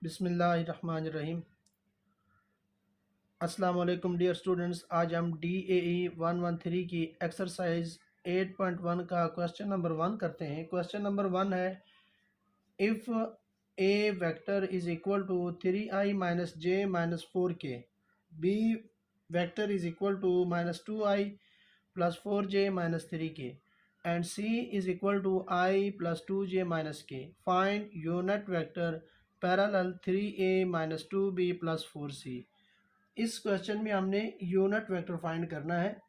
बिस्मिल्लाहिर्रहमानिर्रहीम। अस्सलाम वालेकुम डियर स्टूडेंट्स। आज हम DAE 113 की एक्सरसाइज 8.1 का क्वेश्चन नंबर 1 करते हैं। क्वेश्चन नंबर 1 है, if a vector is equal to 3i minus j minus 4k, b vector is equal to minus 2i plus 4j minus 3k and c is equal to i plus 2j minus k, find unit vector parallel 3a minus 2b plus 4c। इस question में हमने unit vector find करना है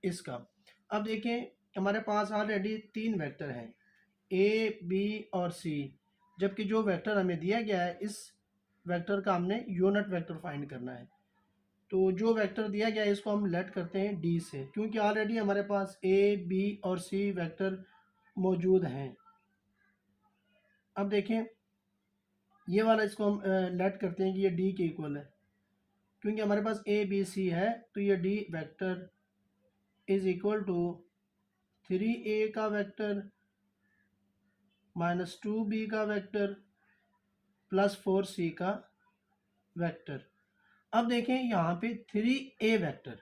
इसका। अब देखें, हमारे पास already 3 vector हैं, a, b और c, जबकि जो वेक्टर हमें दिया गया है इस वेक्टर का हमने यूनिट वेक्टर फाइंड करना है। तो जो वेक्टर दिया गया है इसको हम लेट करते हैं d से, क्योंकि ऑलरेडी हमारे पास a, b और c वेक्टर मौजूद हैं। अब देखें, ये वाला इसको हम लेट करते हैं कि ये d के इक्वल है, क्योंकि हमारे पास a, b, c है। तो ये d vector is equal to 3a का वेक्टर माइनस 2b का वेक्टर प्लस 4c का वेक्टर। अब देखें यहाँ पे 3a वेक्टर,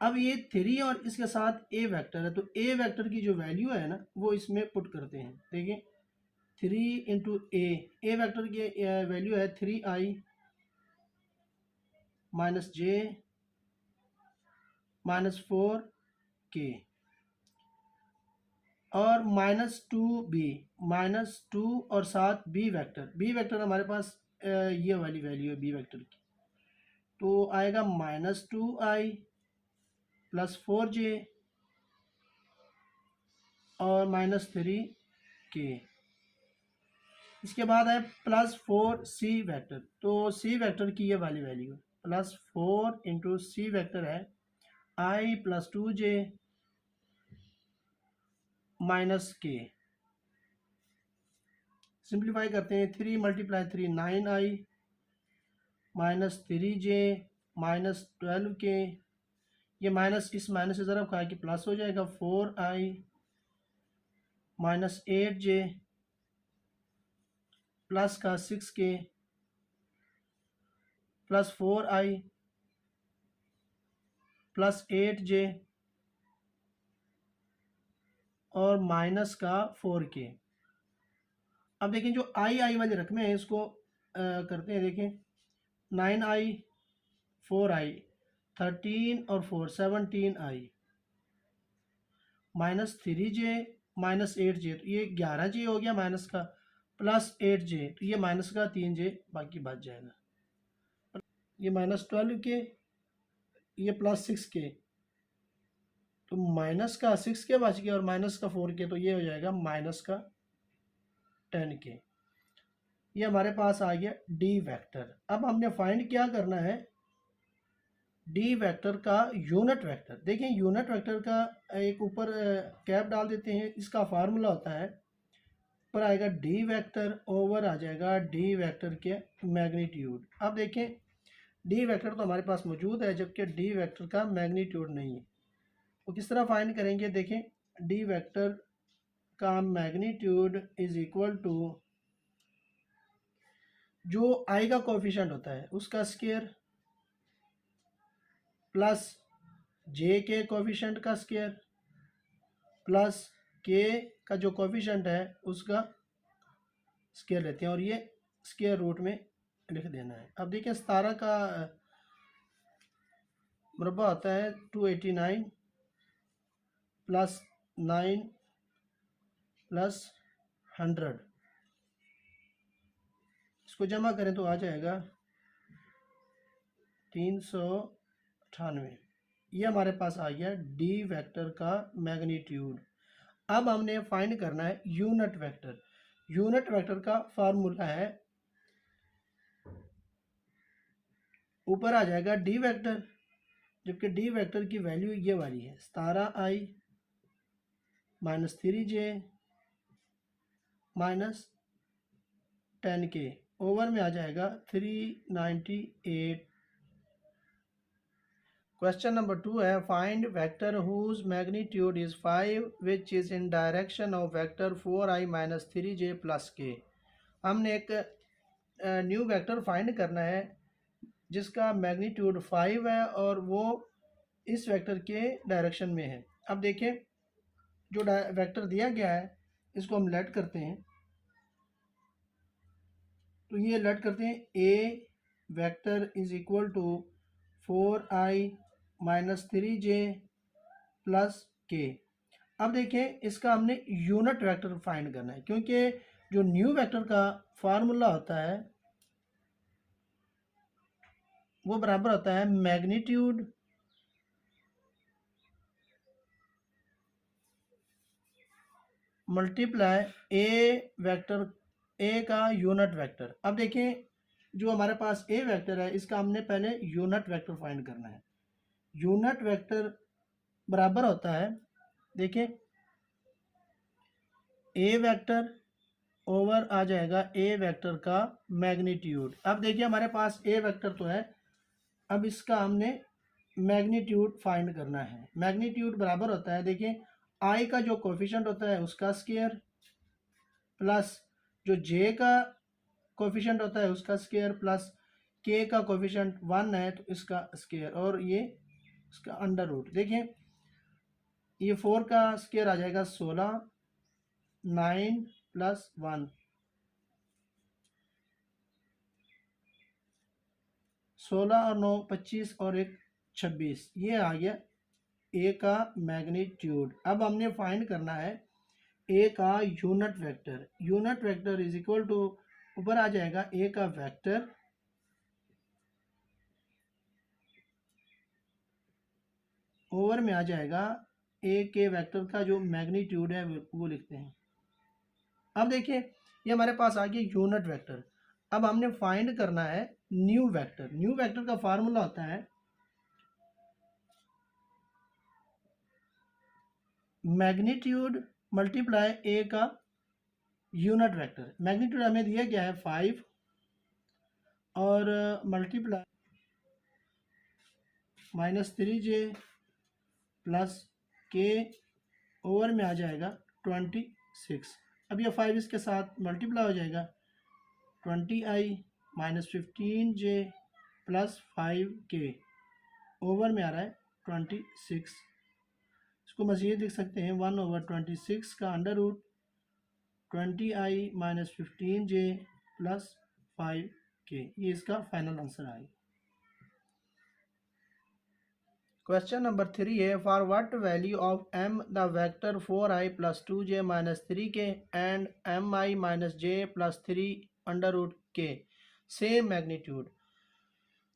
अब ये 3 और इसके साथ a वेक्टर है, तो a वेक्टर की जो वैल्यू है ना वो इसमें पुट करते हैं। देखें, 3 इंटू a वेक्टर की वैल्यू है 3i minus j minus 4k और माइनस 2b, माइनस 2 और साथ b वेक्टर हमारे पास ये वाली वैल्यू है b वेक्टर की, तो आएगा माइनस 2i प्लस 4j और माइनस 3k। इसके बाद है प्लस 4c वेक्टर, तो c वेक्टर की ये वाली वैल्यू है प्लस 4 इंटू सी वेक्टर है i plus 2j minus k। Simplify करते हैं, 3 multiply 3 9i minus 3j minus 12k, ये माइनस इस माइनस से ज़रा खा के प्लस हो जाएगा 4i माइनस 8j प्लस का 6k plus 4i plus 8j और माइनस का 4k। अब देखें, जो आई वाले रकमे हैं इसको करते हैं। देखें, 9i 4i 13 और 4 17i minus 3j minus 8j, तो ये 11j हो गया माइनस का, प्लस 8j, तो ये माइनस का 3j बाकी बच जाएगा। ये माइनस 12k, ये प्लस 6k, तो माइनस का 6k बच गया और माइनस का 4k, तो ये हो जाएगा माइनस का 10k। ये हमारे पास आ गया डी वेक्टर। अब हमने फाइंड क्या करना है, डी वेक्टर का यूनिट वेक्टर। देखें, यूनिट वेक्टर का एक ऊपर कैप डाल देते हैं, इसका फार्मूला होता है, पर आएगा डी वेक्टर ओवर आ जाएगा डी वेक्टर के मैग्नीट्यूड। अब देखें, डी वेक्टर तो हमारे पास मौजूद है, जबकि डी वेक्टर का मैग्नीट्यूड नहीं है। तो किस तरह फाइंड करेंगे, देखें, डी वेक्टर का मैग्नीट्यूड इज इक्वल टू जो आई का कोफिशिएंट होता है उसका स्क्वायर प्लस जे के कोफिशिएंट का स्क्वायर प्लस के का जो कोफिशिएंट है उसका स्क्वायर लेते हैं और ये स्क्वायर रूट में लिख देना है। अब देखिए, 17 का मुरब्बा होता है 289 प्लस 9 प्लस 100, इसको जमा करें तो आ जाएगा 398। ये हमारे पास आ गया डी वेक्टर का मैग्नीट्यूड। अब हमने फाइंड करना है यूनिट वेक्टर। यूनिट वेक्टर का फार्मूला है, ऊपर आ जाएगा डी वेक्टर, जबकि डी वेक्टर की वैल्यू ये वाली है 17i minus 3j minus 10k, over में आ जाएगा 398। क्वेश्चन नंबर 2 है, find vector whose magnitude is 5 which is in direction of vector 4i minus 3j plus k। हमने एक न्यू वेक्टर फाइंड करना है जिसका मैग्नीट्यूड 5 है और वो इस वेक्टर के डायरेक्शन में है। अब देखें जो वेक्टर दिया गया है इसको हम लेट करते हैं। तो ये लेट करते हैं, A vector is equal to 4i minus 3j plus k. अब देखें इसका हमने यूनिट वेक्टर फाइंड करना है क्योंकि जो न्यू वेक्टर का फार्मूला होता है वो बराबर होता है मैग्नीट्यूड मल्टीप्लाई ए वेक्टर, ए का यूनिट वेक्टर। अब देखें जो हमारे पास ए वेक्टर है इसका हमने पहले यूनिट वेक्टर फाइंड करना है। यूनिट वेक्टर बराबर होता है, देखें ए वेक्टर ओवर आ जाएगा ए वेक्टर का मैग्नीट्यूड। अब देखिए हमारे पास ए वेक्टर तो है, अब इसका हमने मैग्नीट्यूड फाइंड करना है। मैग्नीट्यूड बराबर होता है, देखिए आई का जो कोफिशिएंट होता है उसका स्क्वायर प्लस जो जे का कोफिशिएंट होता है उसका स्क्वायर प्लस के का कोफिशिएंट 1 है तो इसका स्क्वायर और ये इसका अंडर रूट। देखिए ये 4 का स्क्वायर आ जाएगा 16, 9 प्लस 1 16 और 9 25 और 1 26, ये आ गया ए का मैग्नीट्यूड। अब हमने फाइंड करना है ए का unit vector. Unit vector is equal to ऊपर आ जाएगा ए का वेक्टर ओवर में आ जाएगा ए के वेक्टर का जो मैग्नीट्यूड है वो लिखते हैं। अब देखिए ये हमारे पास आ गया यूनिट वेक्टर। अब हमने फाइंड करना है न्यू वेक्टर। न्यू वेक्टर का फार्मूला होता है मैग्नीट्यूड मल्टीप्लाई ए का यूनिट वेक्टर। मैग्नीट्यूड हमें दिया गया है 5 और मल्टीप्लाई माइनस 3j प्लस के ओवर में आ जाएगा 26। अब ये 5 इसके साथ मल्टीप्लाई हो जाएगा 20i minus 15j plus 5k over में आ रहा है 26। इसको मज़ीद लिख सकते हैं 1/26 का under root 20i minus 15j plus 5k। ये इसका फाइनल आंसर आएगा। क्वेश्चन नंबर 3 है, for what value of m the vector 4i plus 2j minus 3k and mi minus j plus 3 under root k same magnitude.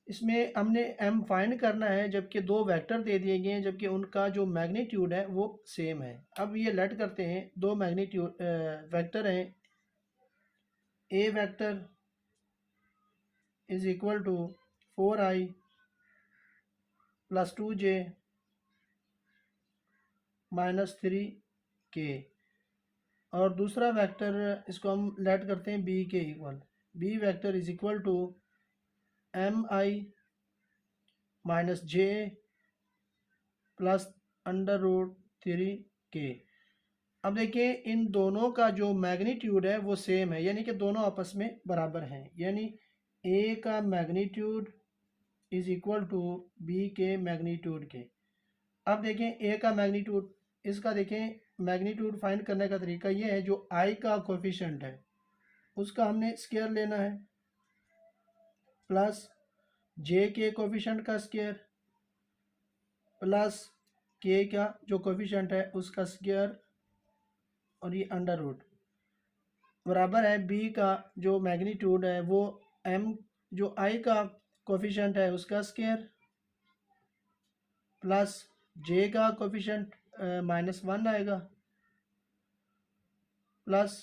इसमें हमने m find करना है जबकि दो वेक्टर दे दिए गए हैं जबकि उनका जो मैग्नीट्यूड है वो सेम है। अब ये लेट करते हैं, दो मैग्नीट्यूड वेक्टर हैं, A vector is equal to 4i plus 2j minus 3k और दूसरा वेक्टर इसको हम लेट करते हैं बी के equal. B vector is equal to mi minus j plus under root 3k। अब देखिए इन दोनों का जो मैग्नीट्यूड है वो सेम है, यानी कि दोनों आपस में बराबर हैं, यानी a का magnitude is equal to b के मैग्नीट्यूड के। अब देखें a का मैग्नीट्यूड, इसका देखें मैग्नीट्यूड फाइंड करने का तरीका ये है, जो i का कोफिशिएंट है उसका हमने स्क्वायर लेना है प्लस j के कोफिशिएंट का स्क्वायर प्लस k का जो कोफिशिएंट है उसका स्क्वायर और ये अंडर रूट बराबर है b का जो मैग्नीट्यूड है वो m जो i का कोफिशिएंट है उसका स्क्वायर प्लस j का कोफिशिएंट -1 आएगा प्लस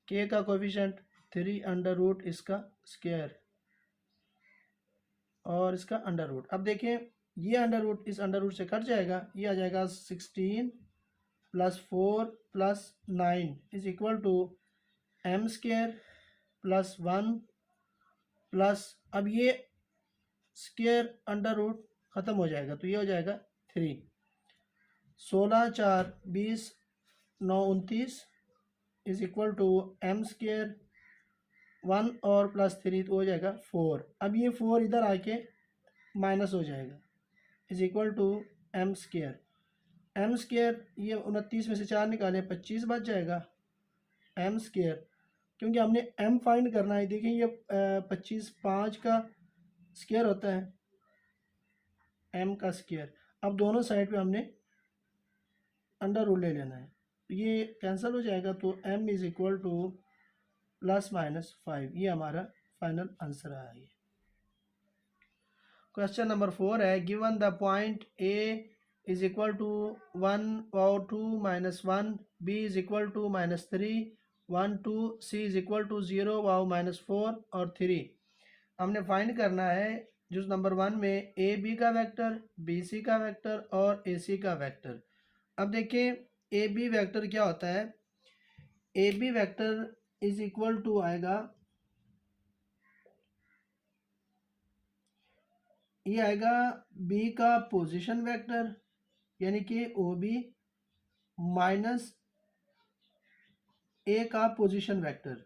k का कोफिशिएंट 3 अंडर रूट इसका स्क्वायर और इसका अंडर रूट। अब देखें ये अंडर रूट इस अंडर रूट से कट जाएगा, ये आ जाएगा 16 plus 4 plus 9 is equal to m square plus 1 plus, अब ये स्क्वायर अंडर रूट ख़त्म हो जाएगा तो ये हो जाएगा 3। 16 4 20 9 29 is equal to m square 1 और प्लस 3 तो हो जाएगा 4। अब ये 4 इधर आके माइनस हो जाएगा, is equal to m square. M square ये 29 में से 4 निकालें 25 बच जाएगा एम स्केयर, क्योंकि हमने एम फाइंड करना है। देखिए ये 25 5 का स्केयर होता है, एम का स्केयर। अब दोनों साइड पे हमने अंडर रूल ले लेना है, तो ये कैंसिल हो जाएगा, तो एम इज इक्वल टू ±5। ये हमारा फाइनल आंसर है। ये क्वेश्चन नंबर 4 है, given the point a is equal to 1/2 - 1, b is equal to -3, 1 2, c is equal to 0 -4 और 3। हमने फाइंड करना है जो नंबर 1 में ए बी का वेक्टर, बी सी का वेक्टर और ए सी का वेक्टर। अब देखिए ए बी वेक्टर क्या होता है, A B vector is equal to आएगा, ये आएगा बी का पोजीशन वेक्टर यानी कि ओ बी माइनस ए का पोजीशन वेक्टर।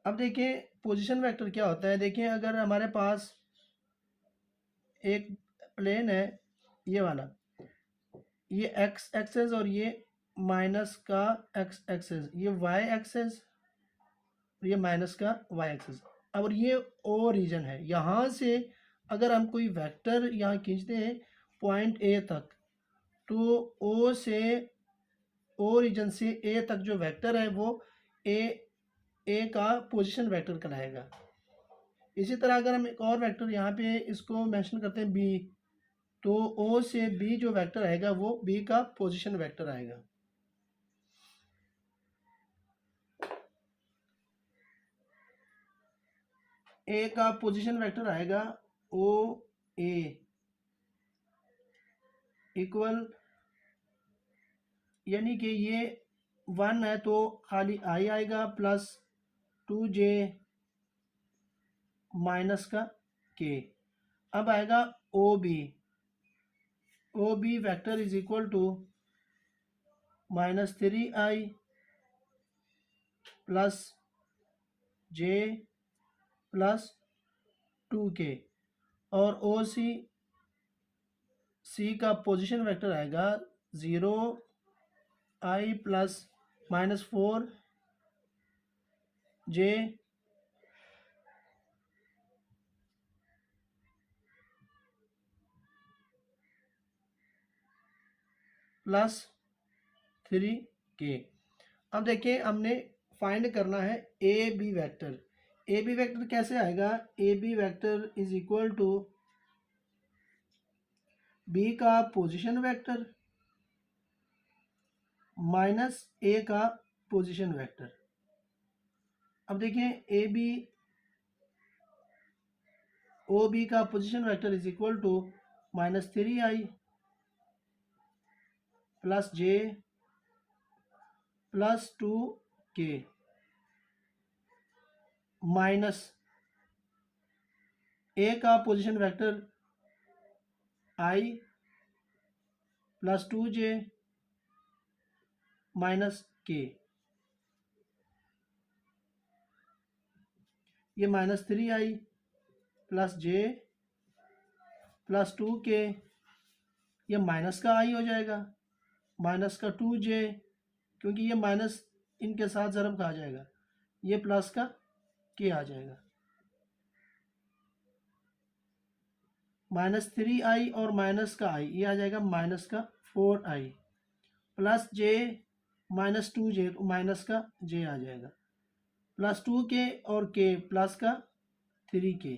अब देखिए पोजीशन वेक्टर क्या होता है, देखिए अगर हमारे पास एक प्लेन है ये वाला, ये एक्स एक्सेस और ये माइनस का एक्स एक्सेस, ये वाई एक्सेस, ये माइनस का वाई एक्सेस। और ये ओ रीजन है, यहाँ से अगर हम कोई वेक्टर यहाँ खींचते हैं पॉइंट ए तक, तो ओ से ओ रीजन से ए तक जो वेक्टर है वो ए का पोजीशन वेक्टर कहलाएगा। इसी तरह अगर हम एक और वेक्टर यहाँ पे इसको मेंशन करते हैं बी, तो ओ से बी जो वेक्टर आएगा वो बी का पोजीशन वेक्टर आएगा। ए का पोजीशन वेक्टर आएगा ओ ए इक्वल, यानी कि ये 1 है तो खाली आई आएगा प्लस 2j माइनस का के। अब आएगा o B vector is equal to -3i plus j plus 2k। और ओ सी का पोजीशन वेक्टर आएगा 0i plus -4j plus 3k। अब देखिए हमने फाइंड करना है A B vector. A B vector कैसे आएगा, A B vector is equal to B का पोजीशन वेक्टर माइनस ए का पोजीशन वेक्टर। अब देखिए ए बी ओ बी का position vector is equal to -3i plus j plus 2k minus A का position vector i plus 2j minus k। ये -3i plus j plus 2k, ये minus का i हो जाएगा, minus का 2j, क्योंकि ये माइनस इनके साथ ज़रब का आ जाएगा, ये प्लस का k आ जाएगा, -3i और माइनस का i, ये आ जाएगा माइनस का 4i plus j minus 2j, तो माइनस का j आ जाएगा, प्लस 2k और k प्लस का 3k।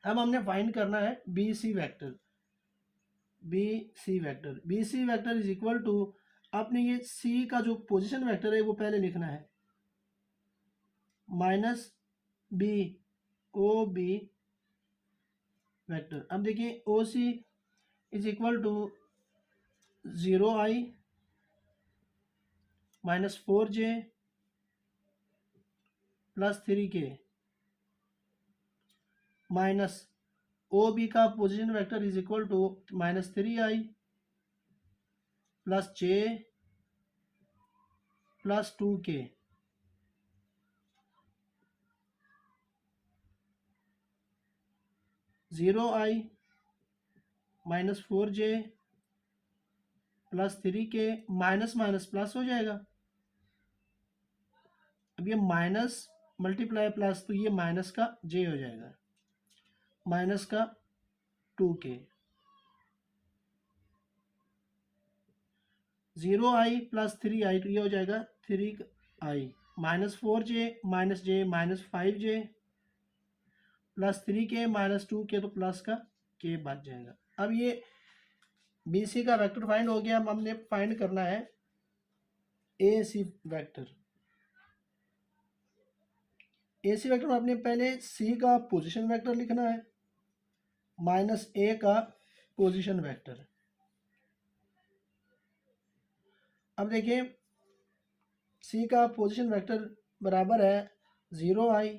अब हमने फाइंड करना है b C vector. B C vector is equal to, आपने ये सी का जो पोजीशन वेक्टर है वो पहले लिखना है, minus B O B vector. अब देखिए O C is equal to 0i -4j plus 3k minus O B का position vector is equal to -3i plus j plus 2k 0i minus 4j plus 3k, minus minus plus हो जाएगा। अब ये minus multiply plus, तो ये minus का j हो जाएगा, माइनस का 2k। 0i प्लस 3i, तो ये हो जाएगा 3i minus 4j minus j minus 5j plus 3k minus 2k, तो प्लस का k बच जाएगा। अब ये BC का वेक्टर फाइंड हो गया। अब हमने फाइंड करना है AC वेक्टर। AC वेक्टर में आपने पहले C का पोजीशन वेक्टर लिखना है माइनस A का पोजीशन वेक्टर। अब देखिए C का पोजीशन वेक्टर बराबर है 0i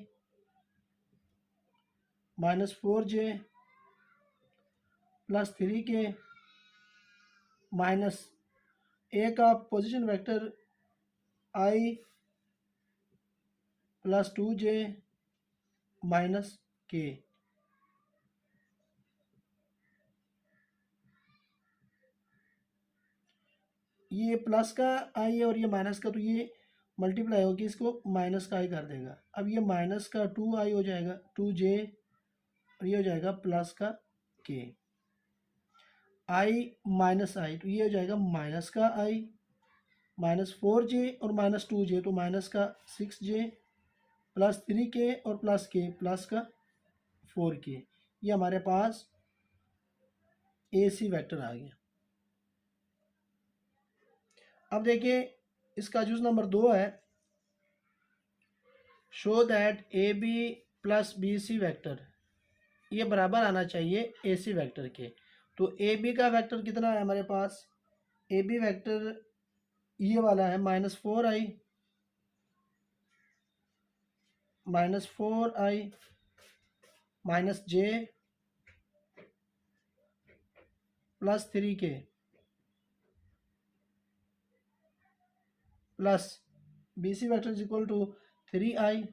minus 4j plus 3k minus A का position vector i plus 2j minus k। ये प्लस का आई है और ये माइनस का, तो ये मल्टीप्लाई होकर इसको माइनस का आई कर देगा। अब ये माइनस का 2i हो जाएगा 2j, और ये हो जाएगा प्लस का k। आई माइनस आई, तो ये हो जाएगा माइनस का आई माइनस 4j और माइनस 2j, तो माइनस का 6j प्लस 3k और प्लस k प्लस का 4k। ये हमारे पास AC वेक्टर आ गया। अब देखिए इसका जूस नंबर 2 है, show that AB plus BC vector ये बराबर आना चाहिए AC वेक्टर के। तो AB का वेक्टर कितना है हमारे पास, AB वेक्टर ये वाला है minus 4i minus j plus 3k plus BC vector is equal to 3i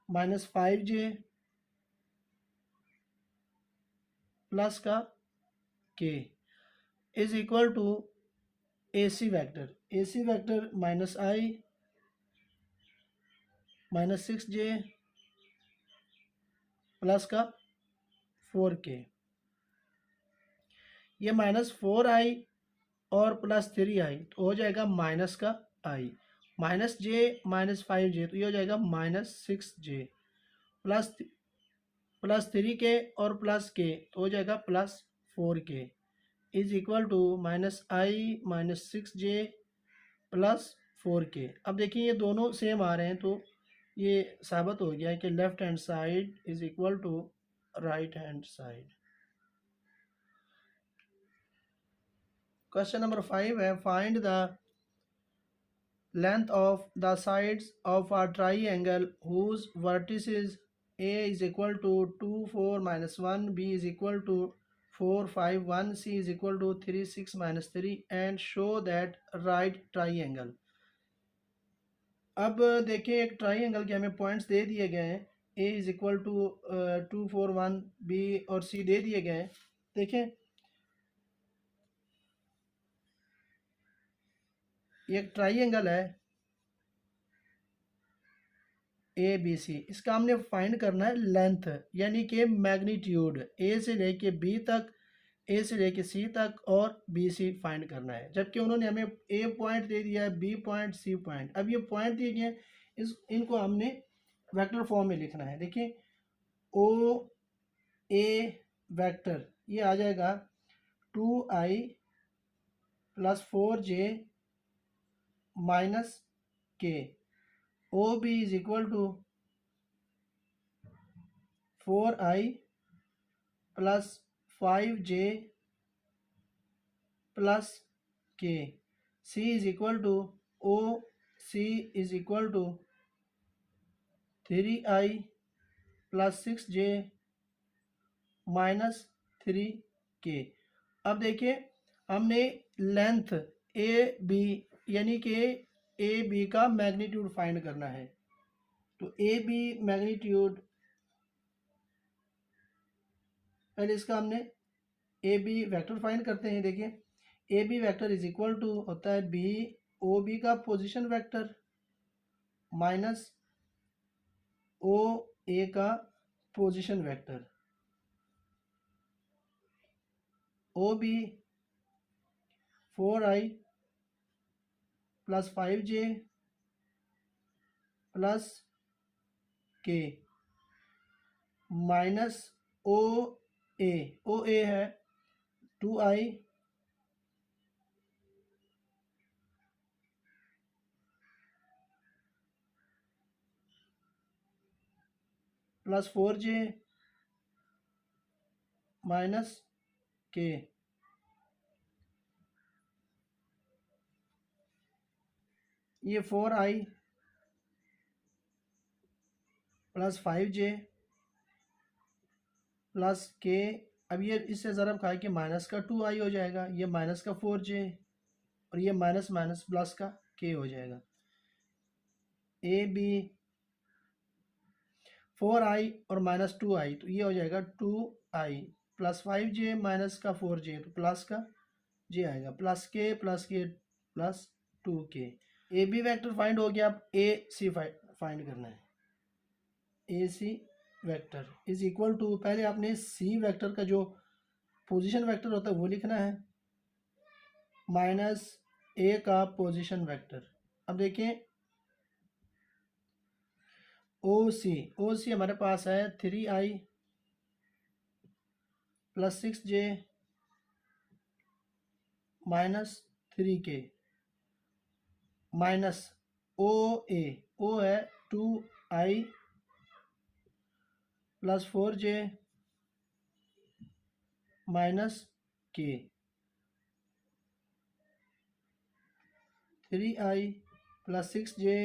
minus 5j plus का k is equal to AC vector minus i minus 6j plus का 4k। ये minus 4i और plus 3i, तो हो जाएगा minus का i minus j minus 5j, तो ये हो जाएगा माइनस 6j प्लस 3k और प्लस k, तो हो जाएगा plus 4k is equal to minus i minus 6j plus 4k। अब देखिए ये दोनों सेम आ रहे हैं, तो ये साबित हो गया है कि left hand side is equal to right hand side. Question number 5 है, find the length of the sides of a triangle whose vertices A is equal to 2 4 minus 1, B is equal to 4 5 1, C is equal to 3 6 minus 3 and show that right triangle। अब देखिए एक triangle के हमें points दे दिए गए हैं, A is equal to 2 4 1, B और C दे दिए गए हैं। देखें ये एक ट्राइंगल है ABC, इसका हमने फाइंड करना है लेंथ यानी कि मैग्नीट्यूड, A से लेके B तक, A से लेके C तक और BC फाइंड करना है। जबकि उन्होंने हमें A पॉइंट दे दिया है, B पॉइंट, C पॉइंट। अब ये पॉइंट दिए गए हैं, इनको हमने वेक्टर फॉर्म में लिखना है। देखिए OA वेक्टर ये आ जाएगा 2i plus 4j minus k। OB is equal to 4i plus 5j plus k। C is equal to OC is equal to 3i plus 6j minus 3k। अब देखिए हमने लेंथ AB यानी कि AB का magnitude find करना है। तो AB magnitude पहले इसका हमने ए बी वैक्टर फाइंड करते हैं। देखिए ए b vector is equal to होता है बी ओ बी का position vector minus o a का position vector. O b 4i plus 5j plus k minus o a है 2i प्लस 4j माइनस के। ये 4i plus 5j plus k. अब ये इससे ज़रा खा के माइनस का 2i हो जाएगा, ये माइनस का 4j और ये माइनस माइनस प्लस का के हो जाएगा। ए बी 4i और माइनस 2i तो ये हो जाएगा 2i प्लस 5j माइनस का 4j तो प्लस का j आएगा plus k plus 2k। A B vector find हो गया। अब ए सी फाइंड करना है। A c vector is equal to, पहले आपने सी वेक्टर का जो पोजीशन वेक्टर होता है वो लिखना है माइनस ए का पोजीशन वेक्टर। अब देखें ओ सी हमारे पास है 3i plus 6j minus 3k minus ओ है 2i प्लस 4j माइनस के। 3i plus 6j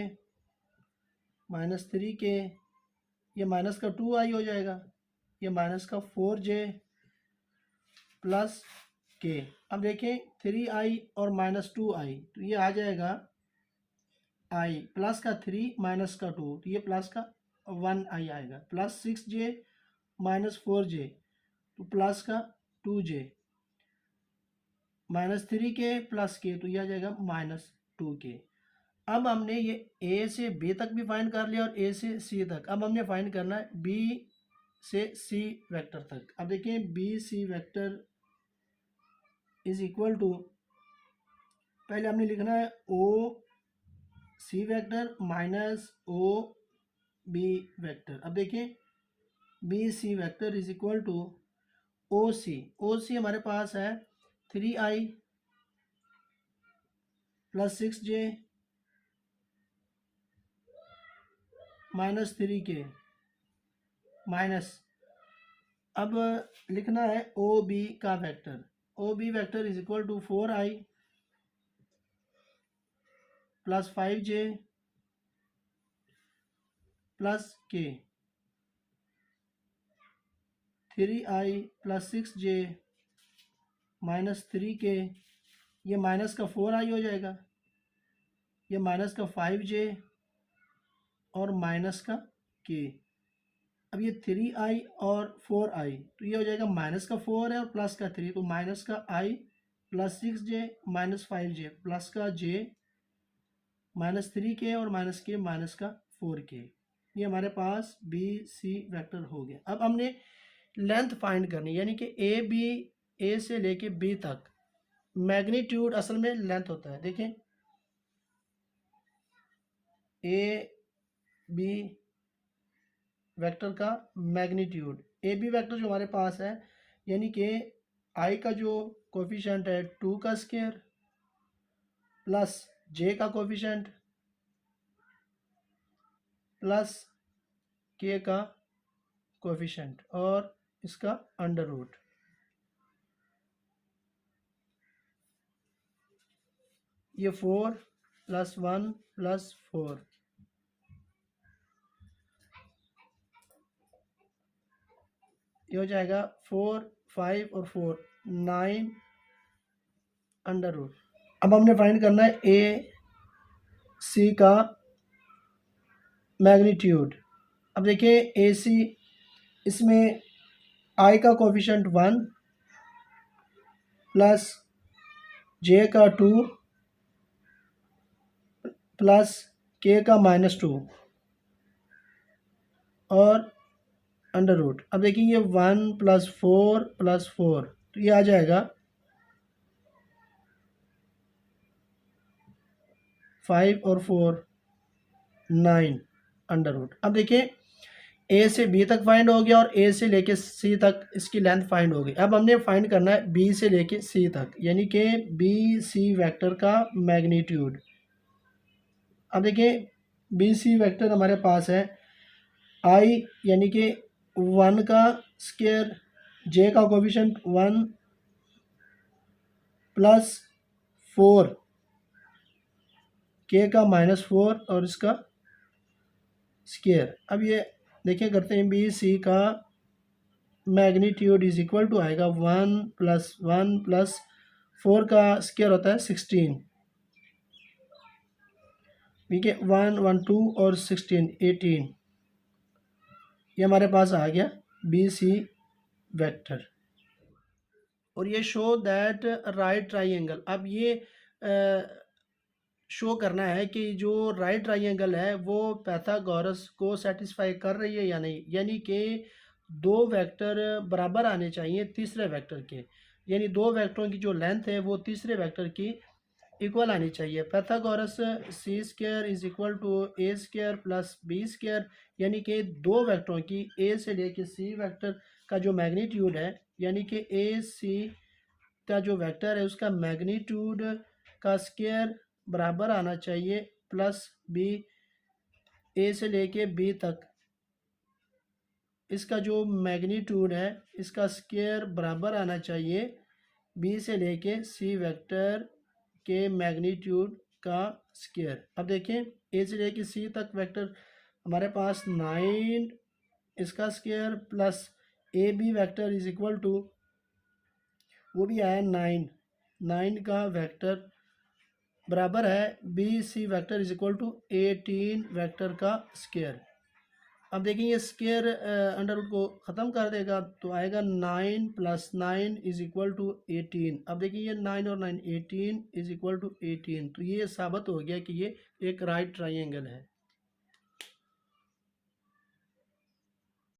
minus 3k, ये माइनस का 2i हो जाएगा, ये माइनस का 4j प्लस के। अब देखें 3i और माइनस 2i तो ये आ जाएगा i प्लस का 3 माइनस का 2 तो ये प्लस का 1i आएगा प्लस 6j माइनस 4j तो प्लस का 2j माइनस 3k प्लस के तो ये आ जाएगा माइनस 2k। अब हमने ये ए से बी तक भी फाइंड कर लिया और ए से सी तक। अब हमने फाइंड करना है बी से सी वेक्टर तक। अब देखिए B C vector is equal to, पहले हमने लिखना है O C vector minus O B vector. अब देखिए B C vector is equal to O C हमारे पास है 3i plus 6j minus 3k minus, अब लिखना है ओ बी का वेक्टर। O B vector is equal to 4i plus 5j plus k 3i plus 6j minus 3k, ये minus का 4i हो जाएगा, ये माइनस का 5j और माइनस का k। अब ये 3i और 4i तो ये हो जाएगा माइनस का 4 है और प्लस का 3 तो माइनस का i plus 6j minus 5j plus का j माइनस 3k और माइनस के माइनस का 4k। ये हमारे पास बी सी वेक्टर हो गया। अब हमने लेंथ फाइंड करनी, यानी कि ए से लेके बी तक मैग्नीट्यूड असल में लेंथ होता है। देखें ए बी वेक्टर का मैग्नीट्यूड, ए बी वेक्टर जो हमारे पास है यानी कि आई का जो कोफिशिएंट है 2 का स्क्वायर प्लस जे का कोफिशिएंट प्लस के का कोफिशिएंट और इसका अंडर रूट। ये 4 प्लस 1 प्लस 4, ये हो जाएगा 4 5 और 4 9 अंडर रूट। अब हमने फाइंड करना है ए सी का मैग्नीट्यूड। अब देखिए ए सी, इसमें आई का कोफिशिएंट 1 प्लस जे का 2 प्लस के का -2 और अंडर रूट। अब देखिए ये 1 + 4 + 4 तो ये आ जाएगा 5 और 4 9 अंडर रूट। अब देखिए ए से बी तक फाइंड हो गया और ए से लेके सी तक इसकी लेंथ फाइंड हो गई। अब हमने फाइंड करना है बी से लेके सी तक, यानी कि बी सी वेक्टर का मैग्नीट्यूड। अब देखिए बी सी वेक्टर हमारे पास है आई यानी कि 1 का स्क्वायर, जे का कोफिशिएंट 1 प्लस 4 के का -4 और इसका स्क्वायर। अब ये देखिए करते हैं बी सी का मैग्नीट्यूड इज इक्वल टू आएगा 1 + 1 + 4 का स्क्वायर होता है 16, ठीक है 1 1 2 और 16 18। ये हमारे पास आ गया बी सी वेक्टर। और ये शो दैट राइट ट्राइंगल, अब ये शो करना है कि जो राइट ट्राइंगल है वो पैथागोरस को सेटिस्फाई कर रही है या नहीं, यानी कि दो वेक्टर बराबर आने चाहिए तीसरे वेक्टर के, यानी दो वेक्टरों की जो लेंथ है वो तीसरे वेक्टर की इक्वल आनी चाहिए। Pythagoras c square is equal to a square plus b square, यानी कि दो वेक्टरों की ए से लेके सी वेक्टर का जो मैग्नीट्यूड है, यानी कि ए सी का जो वेक्टर है उसका मैग्नीट्यूड का स्क्वायर बराबर आना चाहिए प्लस बी, ए से लेके बी तक इसका जो मैग्नीट्यूड है इसका स्क्वायर बराबर आना चाहिए बी से लेके सी वेक्टर के मैग्नीट्यूड का स्क्वायर। अब देखें ए से लेके सी तक वेक्टर हमारे पास 9 इसका square plus a B vector is equal to वो भी आया 9 का वेक्टर बराबर है b C vector is equal to 18 vector का स्क्वायर। अब देखिए ये स्क्वायर अंडर रूट को ख़त्म कर देगा तो आएगा 9 + 9 इज इक्वल टू 18। अब देखिए ये 9 और 9 18 इज इक्वल टू 18, तो ये साबित हो गया कि ये एक राइट ट्राइंगल है।